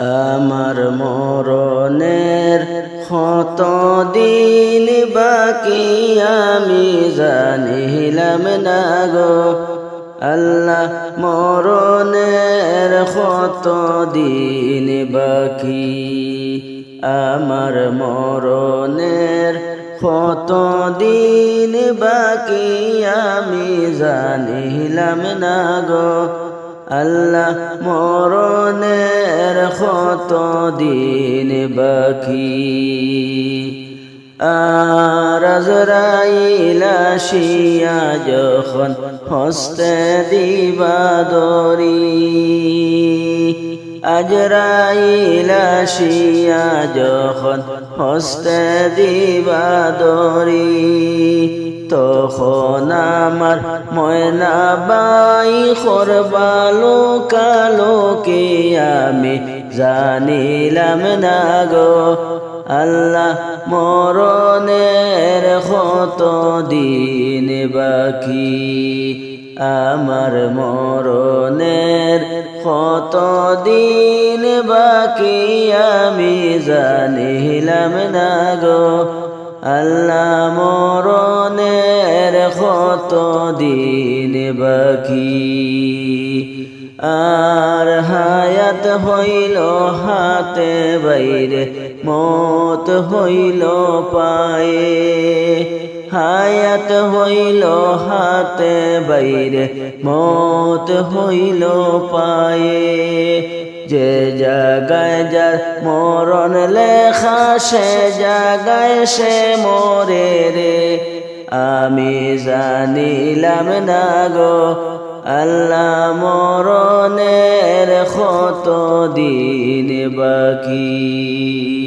আমার মরণের কত দিন বাকি আমি জানিলাম না গো আল্লাহ মরণের কত দিন বাকি আমার মরণের কত দিন বাকি আমি জানিলাম না গো আল্লাহ মরণের কত দিন বাকি আর আজরাইল আসিয়া যখন হস্তে দিবা দরি আজরাইল আসিয়া যখন হস্তে দিবা দরি তখন আমার ময়না বাই করবালো কালো কে আমি জানিলাম না গো আল্লাহ মরণের কত দিন বাকি আমার মরণের কত দিন বাকি আমি জানিলাম না গো আল্লাহ মরণের কত দিন বাকি আর হায়াত হইল হাতে বাইরে মত হইল পায়ে হায়াত হইল হাতে বাইরে মত হইল পায়ে যে জায়গায় যার মরণ লেখা সে জায়গায় সে মরে রে আমি জানিলাম না গো আল্লাহ মরণের কত দিন বাকি।